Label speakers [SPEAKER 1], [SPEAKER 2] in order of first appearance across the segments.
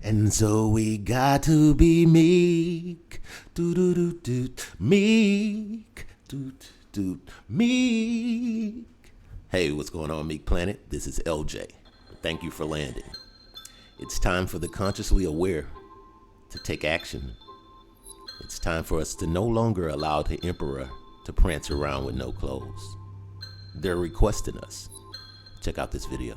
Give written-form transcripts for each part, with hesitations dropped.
[SPEAKER 1] And so we got to be meek. Do do do do. Meek. Do do do. Meek. Hey, what's going on, Meek Planet? This is LJ. Thank you for landing. It's time for the consciously aware to take action. It's time for us to no longer allow the emperor to prance around with no clothes. They're requesting us. Check out this video.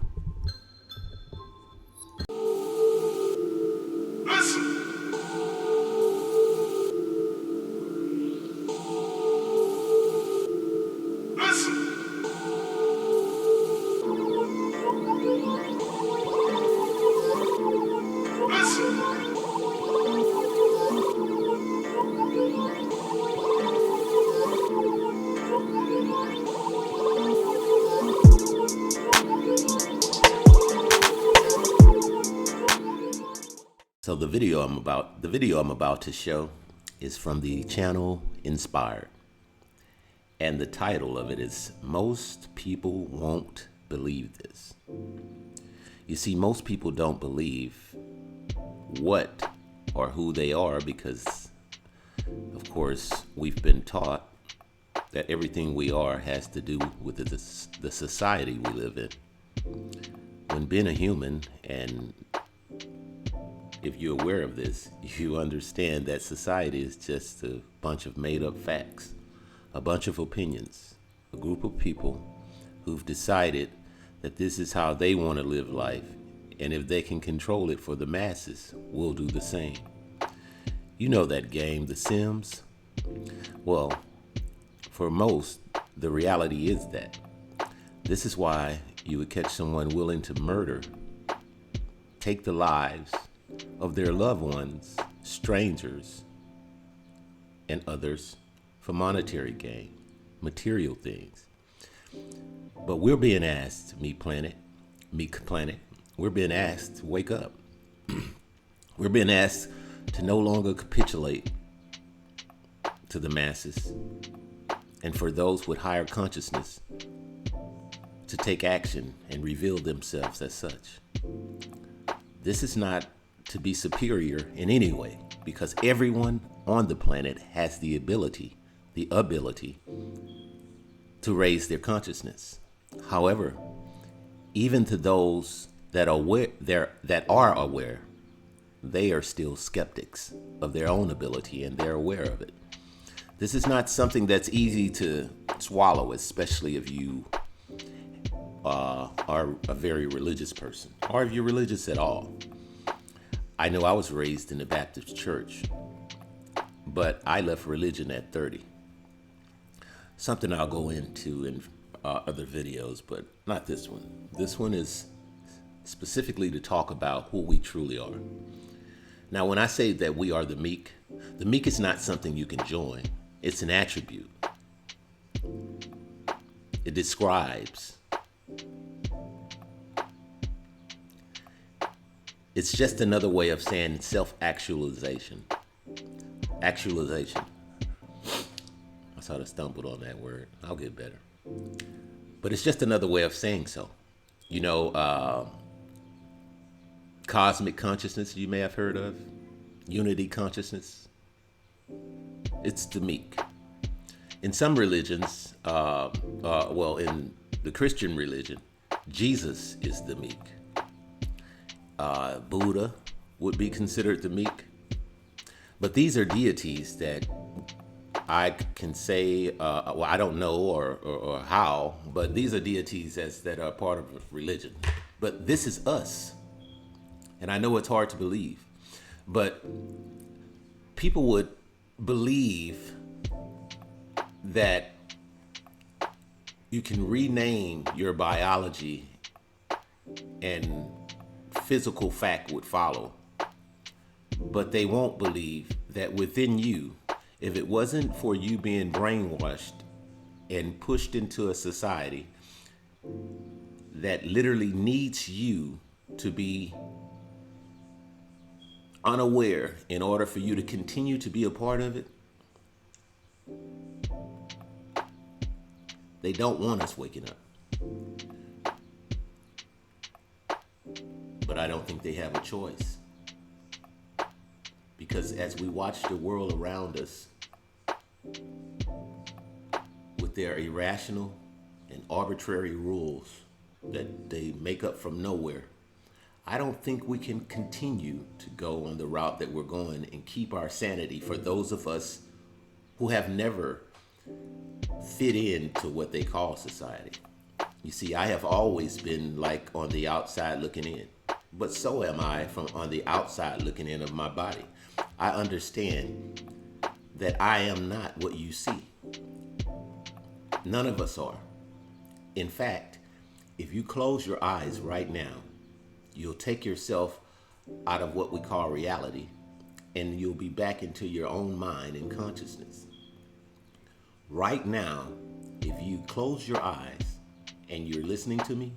[SPEAKER 1] So the video I'm about to show is from the channel Inspired. And the title of it is Most People Won't Believe This. You see, most people don't believe what or who they are because, of course, we've been taught that everything we are has to do with the society we live in. When being a human, and if you're aware of this, you understand that society is just a bunch of made-up facts, a bunch of opinions, a group of people who've decided that this is how they want to live life, and if they can control it for the masses, we'll do the same. You know that game, The Sims? Well, for most, the reality is that. This is why you would catch someone willing to murder, take the lives of their loved ones, strangers, and others for monetary gain, material things. But we're being asked, Meek Planet, we're being asked to wake up. We're being asked to no longer capitulate to the masses, and for those with higher consciousness to take action and reveal themselves as such. This is not to be superior in any way, because everyone on the planet has the ability to raise their consciousness. However, even to those that are aware, they are still skeptics of their own ability, and they're aware of it. This is not something that's easy to swallow, especially if you are a very religious person, or if you're religious at all. I know I was raised in the Baptist church, but I left religion at 30. Something I'll go into in other videos, but not this one. This one is specifically to talk about who we truly are. Now, when I say that we are the meek is not something you can join. It's an attribute. It describes. It's just another way of saying self-actualization. Actualization. I sort of stumbled on that word. I'll get better. But it's just another way of saying so. You know, cosmic consciousness you may have heard of. Unity consciousness. It's the meek. In some religions, in the Christian religion, Jesus is the meek. Buddha would be considered the meek. But these are deities that I can say, I don't know or how, but these are deities that are part of religion. But this is us. And I know it's hard to believe, but people would believe that you can rename your biology and physical fact would follow, but they won't believe that within you, if it wasn't for you being brainwashed and pushed into a society that literally needs you to be unaware in order for you to continue to be a part of it, they don't want us waking up. But I don't think they have a choice. Because as we watch the world around us with their irrational and arbitrary rules that they make up from nowhere, I don't think we can continue to go on the route that we're going and keep our sanity for those of us who have never fit into what they call society. You see, I have always been like on the outside looking in, but so am I from on the outside looking in of my body. I understand that I am not what you see. None of us are. In fact, if you close your eyes right now, you'll take yourself out of what we call reality, and you'll be back into your own mind and consciousness. Right now, if you close your eyes and you're listening to me,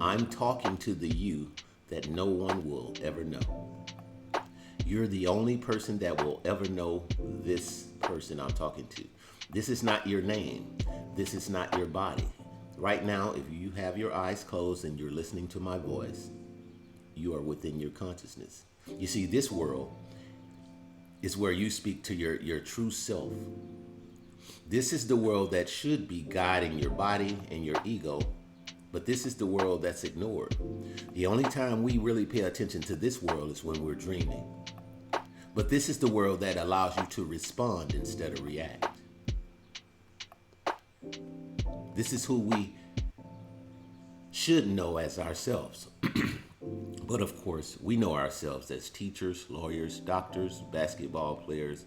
[SPEAKER 1] I'm talking to the you that no one will ever know. You're the only person that will ever know this person I'm talking to. This is not your name. This is not your body. Right now, if you have your eyes closed and you're listening to my voice, you are within your consciousness. You see, this world is where you speak to your true self. This is the world that should be guiding your body and your ego, but this is the world that's ignored. The only time we really pay attention to this world is when we're dreaming. But this is the world that allows you to respond instead of react. This is who we should know as ourselves. But of course, we know ourselves as teachers, lawyers, doctors, basketball players,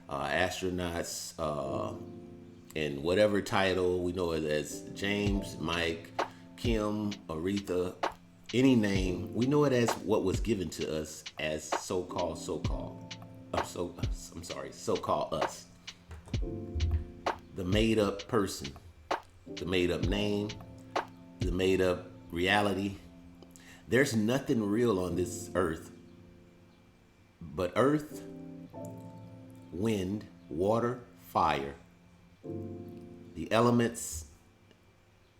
[SPEAKER 1] astronauts, and whatever title. We know it as James, Mike, Kim, Aretha, any name. We know it as what was given to us as so-called us. The made-up person, the made-up name, the made-up reality. There's nothing real on this earth but earth, wind, water, fire, the elements,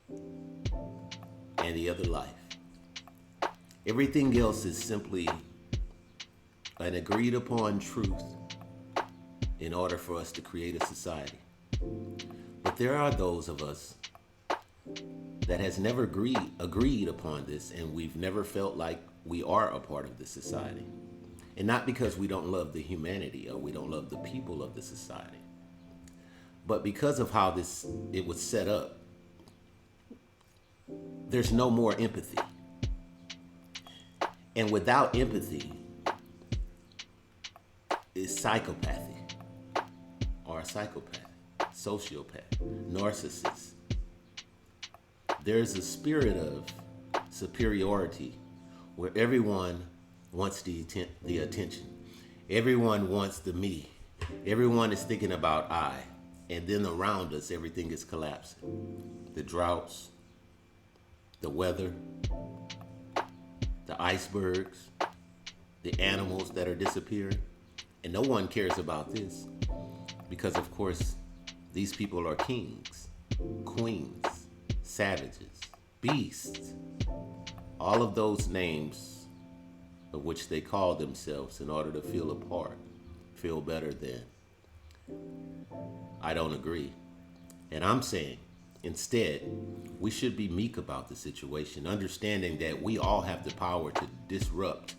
[SPEAKER 1] and the other life. Everything else is simply an agreed upon truth in order for us to create a society. But there are those of us that has never agreed upon this, and we've never felt like we are a part of the society. And not because we don't love the humanity or we don't love the people of the society, but because of how it was set up. There's no more empathy. And without empathy is psychopathy, or a psychopath, sociopath, narcissist. There's a spirit of superiority where everyone wants the attention. Everyone wants the me. Everyone is thinking about I. And then around us, everything is collapsing. The droughts, the weather, the icebergs, the animals that are disappearing. And no one cares about this because, of course, these people are kings, queens, savages, beasts, all of those names of which they call themselves in order to feel apart, feel better than. I don't agree. And I'm saying, instead, we should be meek about the situation, understanding that we all have the power to disrupt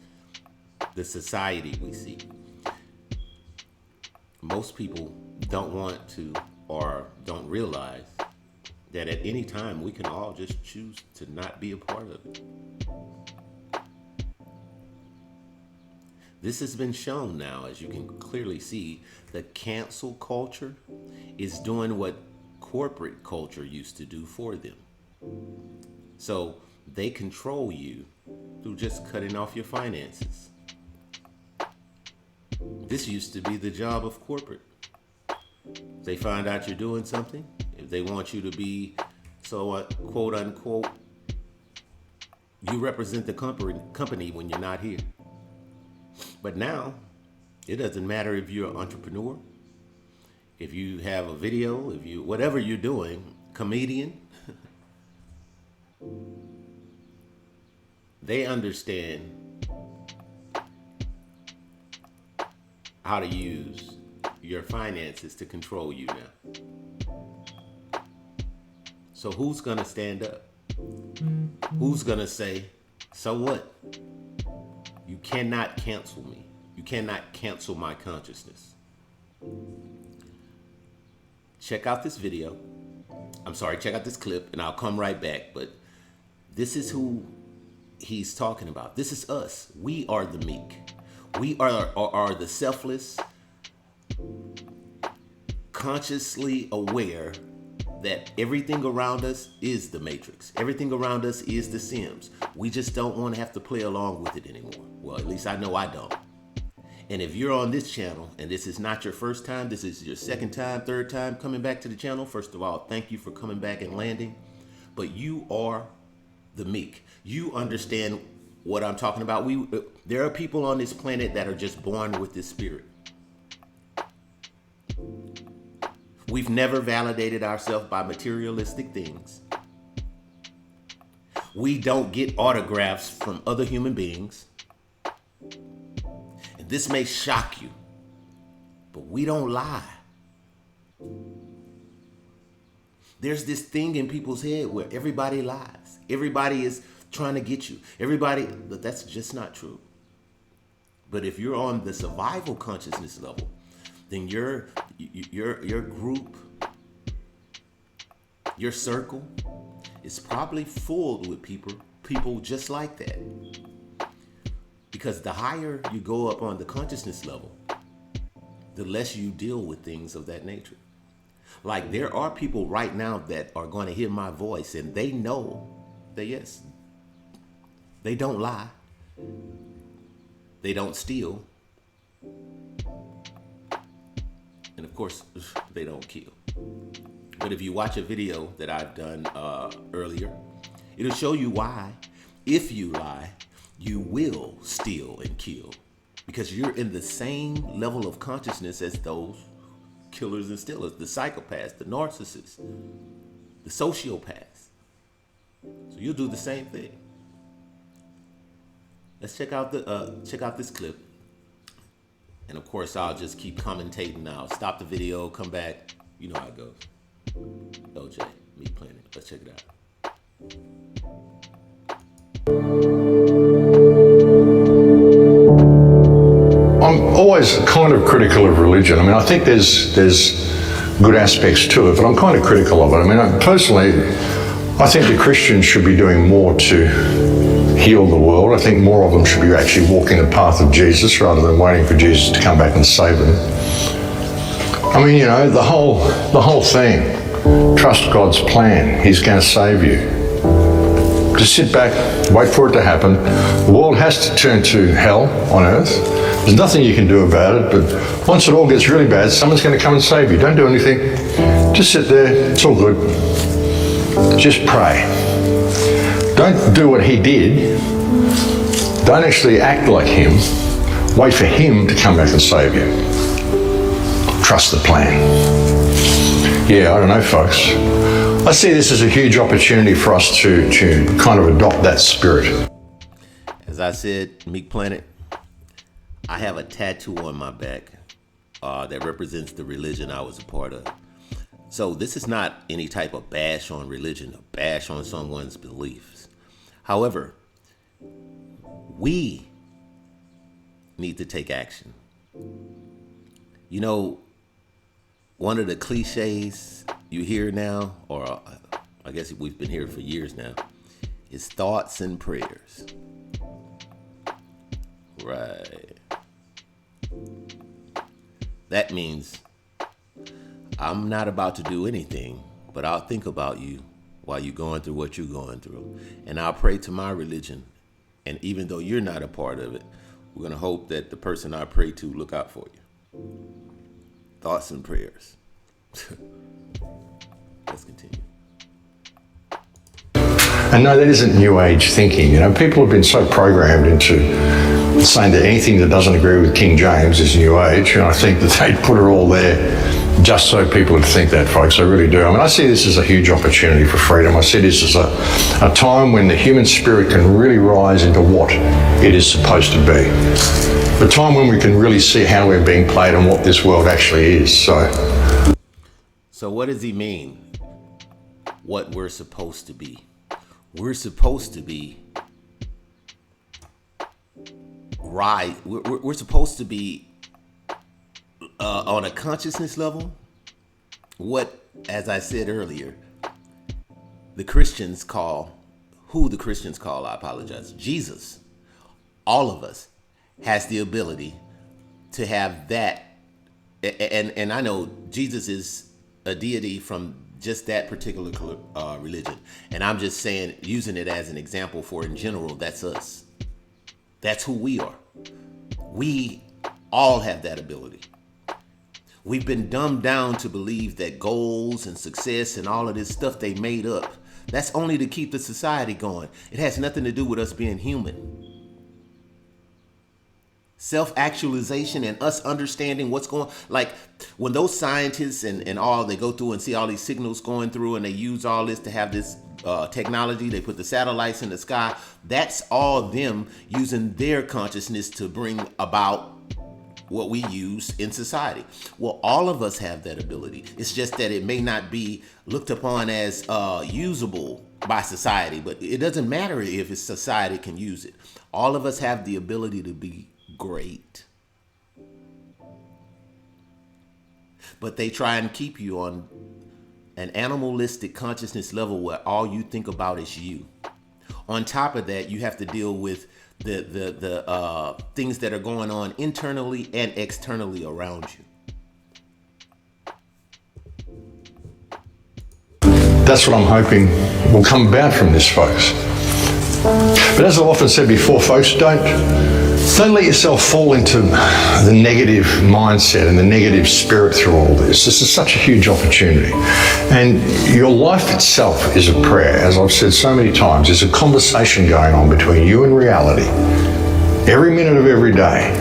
[SPEAKER 1] the society we see. Most people don't want to or don't realize that at any time we can all just choose to not be a part of it. This has been shown now, as you can clearly see, the cancel culture is doing what corporate culture used to do for them. So they control you through just cutting off your finances. This used to be the job of corporate. They find out you're doing something. If they want you to be, so quote unquote, you represent the company when you're not here. But now, it doesn't matter if you're an entrepreneur, if you have a video, if you, whatever you're doing, comedian, they understand how to use your finances to control you now. So who's gonna stand up? Who's gonna say, so what? You cannot cancel me. You cannot cancel my consciousness. Check out this video. Check out this clip, and I'll come right back. But this is who he's talking about. This is us. We are the meek. We are the selfless, consciously aware that everything around us is the Matrix. Everything around us is the Sims. We just don't want to have to play along with it anymore. Well, at least I know I don't. And if you're on this channel and this is not your first time, this is your second time, third time coming back to the channel, first of all, thank you for coming back and landing. But you are the meek. You understand what I'm talking about. There are people on this planet that are just born with this spirit. We've never validated ourselves by materialistic things. We don't get autographs from other human beings. And this may shock you, but we don't lie. There's this thing in people's head where everybody lies. Everybody is trying to get you. But that's just not true. But if you're on the survival consciousness level, then your group, your circle is probably full with people just like that. Because the higher you go up on the consciousness level, the less you deal with things of that nature. Like there are people right now that are going to hear my voice and they know that yes, they don't lie, they don't steal, and of course, they don't kill. But if you watch a video that I've done earlier, it'll show you why, if you lie, you will steal and kill. Because you're in the same level of consciousness as those killers and stealers, the psychopaths, the narcissists, the sociopaths. So you'll do the same thing. Let's check out this clip. And of course, I'll just keep commentating now. Stop the video, come back. You know how it goes. OJ, Meek Planet. Let's check it out.
[SPEAKER 2] I'm always kind of critical of religion. I mean, I think there's good aspects to it, but I'm kind of critical of it. I mean, personally, I think the Christians should be doing more to heal the world. I think more of them should be actually walking the path of Jesus rather than waiting for Jesus to come back and save them. I mean, you know, the whole thing, trust God's plan. He's going to save you. Just sit back, wait for it to happen. The world has to turn to hell on earth. There's nothing you can do about it, but once it all gets really bad, someone's going to come and save you. Don't do anything. Just sit there. It's all good. Just pray. Don't do what he did. Don't actually act like him. Wait for him to come back and save you. Trust the plan. Yeah, I don't know, folks. I see this as a huge opportunity for us to kind of adopt that spirit.
[SPEAKER 1] As I said, Meek Planet, I have a tattoo on my back that represents the religion I was a part of. So this is not any type of bash on religion, or bash on someone's beliefs. However, we need to take action. You know, one of the cliches you hear now, or I guess we've been hearing for years now, is thoughts and prayers. Right. That means I'm not about to do anything, but I'll think about you while you're going through what you're going through. And I'll pray to my religion. And even though you're not a part of it, we're going to hope that the person I pray to look out for you. Thoughts and prayers. Let's continue.
[SPEAKER 2] And no, that isn't New Age thinking. You know, people have been so programmed into saying that anything that doesn't agree with King James is New Age, and I think that they put it all there just so people would think that, folks. I really do. I mean, I see this as a huge opportunity for freedom. I see this as a time when the human spirit can really rise into what it is supposed to be. A time when we can really see how we're being played and what this world actually is.
[SPEAKER 1] So what does he mean? What we're supposed to be? We're supposed to be right. We're supposed to be on a consciousness level. What, as I said earlier, the Christians call, I apologize, Jesus, all of us has the ability to have that. And I know Jesus is a deity from just that particular religion. And I'm just saying, using it as an example for in general, that's us. That's who we are. We all have that ability. We've been dumbed down to believe that goals and success and all of this stuff they made up, that's only to keep the society going. It has nothing to do with us being human. Self-actualization and us understanding what's going, like when those scientists and all, they go through and see all these signals going through and they use all this to have this technology, they put the satellites in the sky, that's all them using their consciousness to bring about what we use in society. Well, all of us have that ability. It's just that it may not be looked upon as usable by society, but it doesn't matter if it's society can use it. All of us have the ability to be great. But they try and keep you on an animalistic consciousness level where all you think about is you. On top of that, you have to deal with the things that are going on internally and externally around you.
[SPEAKER 2] That's what I'm hoping will come about from this, folks. But as I've often said before, folks, don't let yourself fall into the negative mindset and the negative spirit through all this. This is such a huge opportunity. And your life itself is a prayer. As I've said so many times, there's a conversation going on between you and reality. Every minute of every day,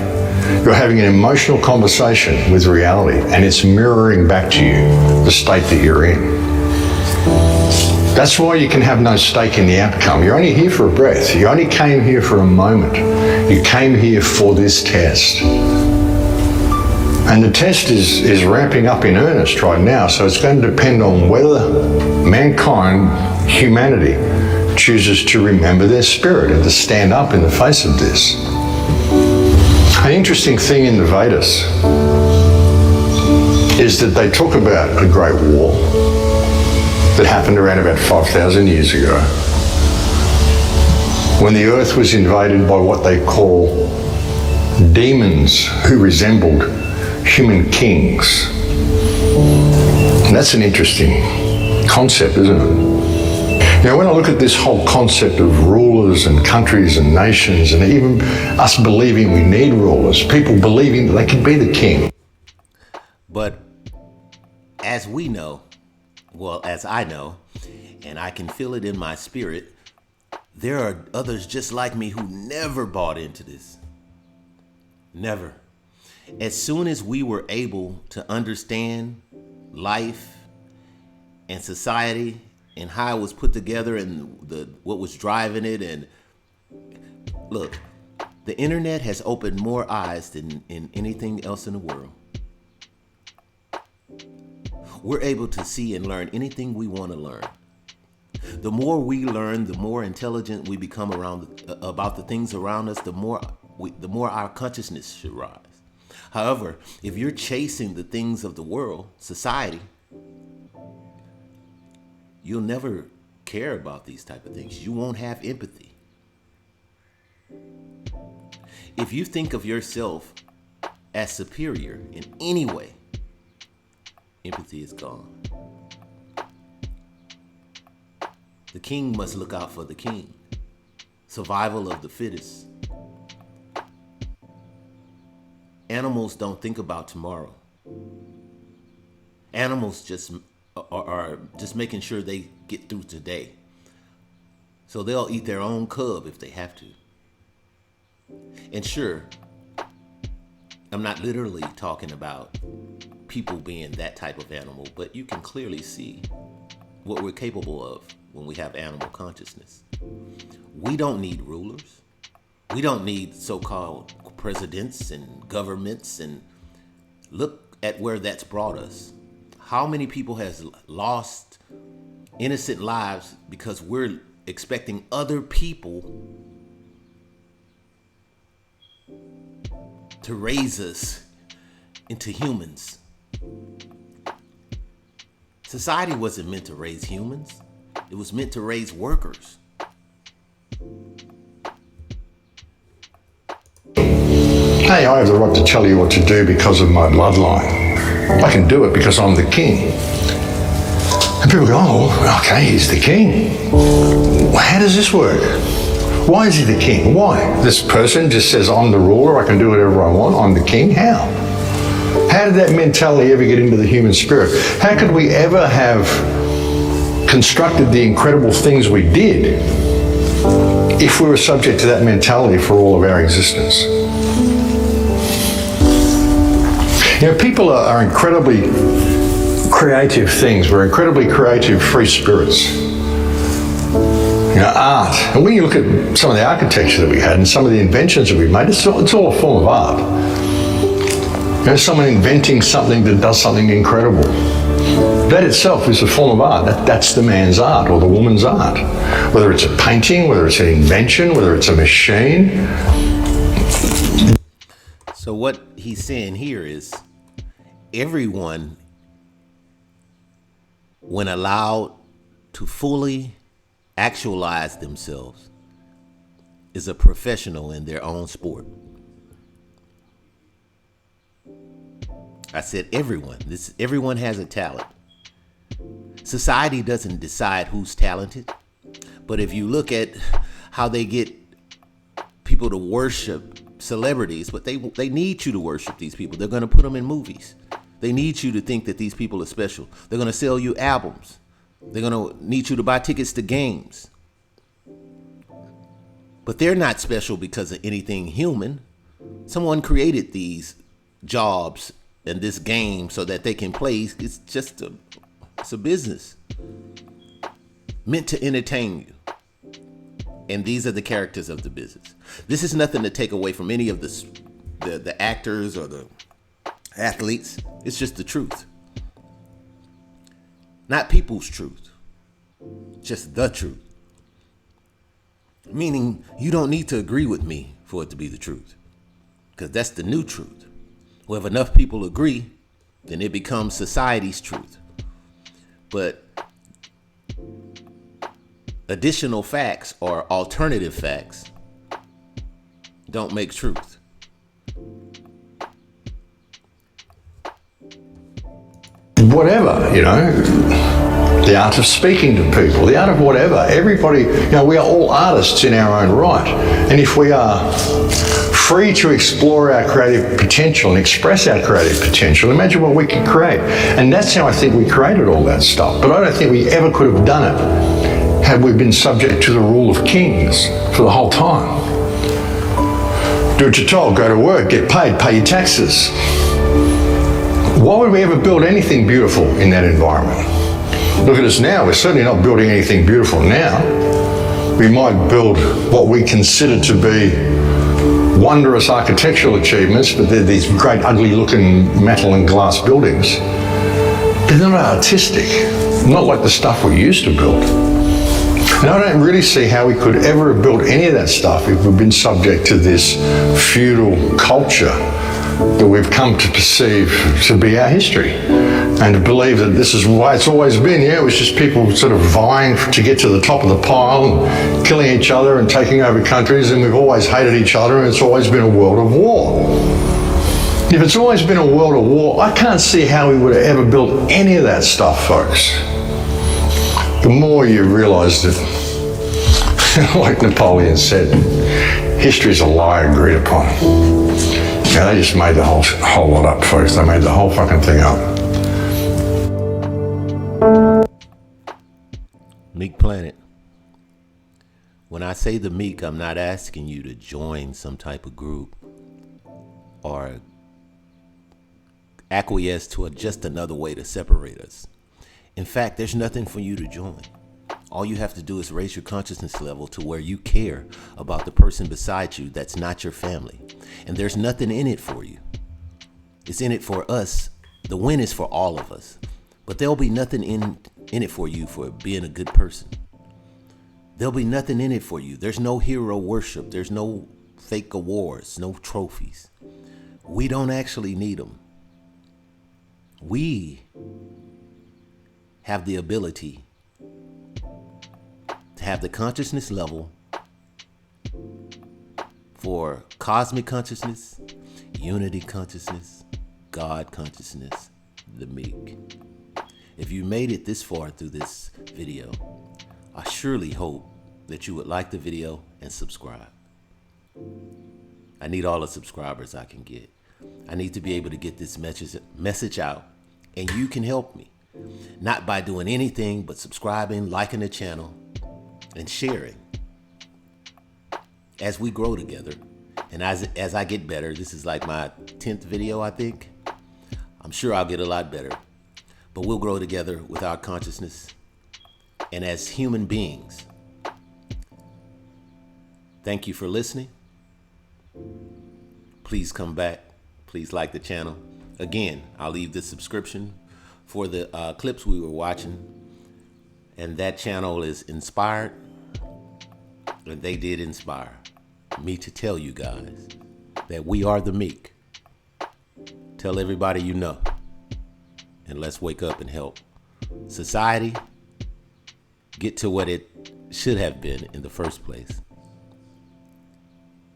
[SPEAKER 2] you're having an emotional conversation with reality, and it's mirroring back to you the state that you're in. That's why you can have no stake in the outcome. You're only here for a breath. You only came here for a moment. You came here for this test. And the test is ramping up in earnest right now, so it's going to depend on whether mankind, humanity, chooses to remember their spirit and to stand up in the face of this. An interesting thing in the Vedas is that they talk about a great war that happened around about 5,000 years ago, when the earth was invaded by what they call demons who resembled human kings. And that's an interesting concept, isn't it? Now, when I look at this whole concept of rulers and countries and nations, and even us believing we need rulers, people believing that they can be the king.
[SPEAKER 1] But as we know, well, as I know, and I can feel it in my spirit, there are others just like me who never bought into this. Never. As soon as we were able to understand life and society and how it was put together and what was driving it, and look, the internet has opened more eyes than in anything else in the world. We're able to see and learn anything we want to learn. The more we learn, the more intelligent we become about the things around us, the more our consciousness should rise. However, if you're chasing the things of the world, society, you'll never care about these type of things. You won't have empathy. If you think of yourself as superior in any way, empathy is gone. The king must look out for the king. Survival of the fittest. Animals don't think about tomorrow. Animals just are just making sure they get through today. So they'll eat their own cub if they have to. And sure, I'm not literally talking about people being that type of animal, but you can clearly see what we're capable of when we have animal consciousness. We don't need rulers. We don't need so-called presidents and governments, and look at where that's brought us. How many people has lost innocent lives because we're expecting other people to raise us into humans? Society wasn't meant to raise humans. It was meant to raise workers.
[SPEAKER 2] Hey, I have the right to tell you what to do because of my bloodline. I can do it because I'm the king. And people go, oh, okay, he's the king. How does this work? Why is he the king? Why? This person just says, I'm the ruler, I can do whatever I want, I'm the king. How? How did that mentality ever get into the human spirit? How could we ever have constructed the incredible things we did if we were subject to that mentality for all of our existence? You know, people are incredibly creative things. We're incredibly creative, free spirits. You know, art. And when you look at some of the architecture that we had and some of the inventions that we made, it's all a form of art. You know, someone inventing something that does something incredible. That itself is a form of art. That's the man's art or the woman's art. Whether it's a painting, whether it's an invention, whether it's a machine.
[SPEAKER 1] So what he's saying here is everyone, when allowed to fully actualize themselves, is a professional in their own sport. I said everyone. Everyone has a talent. Society doesn't decide who's talented, but if you look at how they get people to worship celebrities, but they need you to worship these people. They're going to put them in movies. They need you to think that these people are special. They're going to sell you albums. They're going to need you to buy tickets to games. But they're not special because of anything human. Someone created these jobs and this game so that they can play. It's just it's a business meant to entertain you. And these are the characters of the business. This is nothing to take away from any of the actors or the athletes. It's just the truth. Not people's truth. Just the truth. Meaning you don't need to agree with me for it to be the truth. Because that's the new truth. Well, if enough people agree, then it becomes society's truth. But additional facts or alternative facts don't make truth.
[SPEAKER 2] Whatever, you know, the art of speaking to people, the art of whatever. Everybody, you know, we are all artists in our own right. And if we are free to explore our creative potential and express our creative potential, imagine what we could create. And that's how I think we created all that stuff. But I don't think we ever could have done it had we been subject to the rule of kings for the whole time. Do what you're told, go to work, get paid, pay your taxes. Why would we ever build anything beautiful in that environment? Look at us now, we're certainly not building anything beautiful now. We might build what we consider to be wondrous architectural achievements, but they're these great ugly looking metal and glass buildings. But they're not artistic, not like the stuff we used to build. And I don't really see how we could ever have built any of that stuff if we've been subject to this feudal culture that we've come to perceive to be our history, and to believe that this is why it's always been. Yeah, it was just people sort of vying to get to the top of the pile and killing each other and taking over countries, and we've always hated each other, and it's always been a world of war. If it's always been a world of war, I can't see how we would have ever built any of that stuff, folks. The more you realise that, like Napoleon said, history is a lie agreed upon. Yeah, they just made the whole lot up, folks. They made the whole fucking thing up.
[SPEAKER 1] Meek Planet. When I say the meek, I'm not asking you to join some type of group or acquiesce to just another way to separate us. In fact, there's nothing for you to join. All you have to do is raise your consciousness level to where you care about the person beside you that's not your family. And there's nothing in it for you. It's in it for us. The win is for all of us. But there'll be nothing in it for you for being a good person. There'll be nothing in it for you. There's no hero worship. There's no fake awards, no trophies. We don't actually need them. We have the ability to have the consciousness level for cosmic consciousness, unity consciousness, God consciousness, the meek. If you made it this far through this video, I surely hope that you would like the video and subscribe. I need all the subscribers I can get. I need to be able to get this message out, and you can help me. Not by doing anything but subscribing, liking the channel, and sharing. As we grow together, and as I get better, this is like my 10th video, I think. I'm sure I'll get a lot better. But we'll grow together with our consciousness and as human beings. Thank you for listening. Please come back. Please like the channel. Again, I'll leave the subscription for the clips we were watching. And that channel is Inspired. And they did inspire me to tell you guys that we are the meek. Tell everybody you know. And let's wake up and help society get to what it should have been in the first place.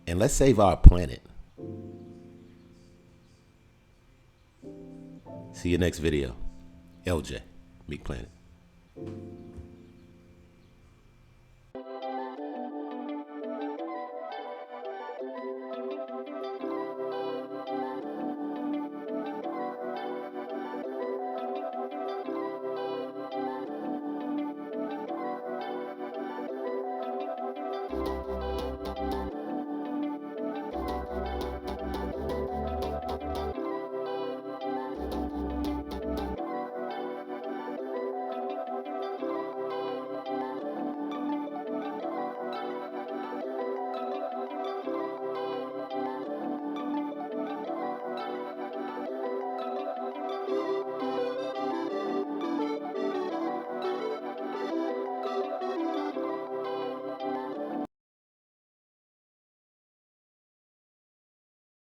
[SPEAKER 1] And let's save our planet. See you next video. LJ, Meek Planet.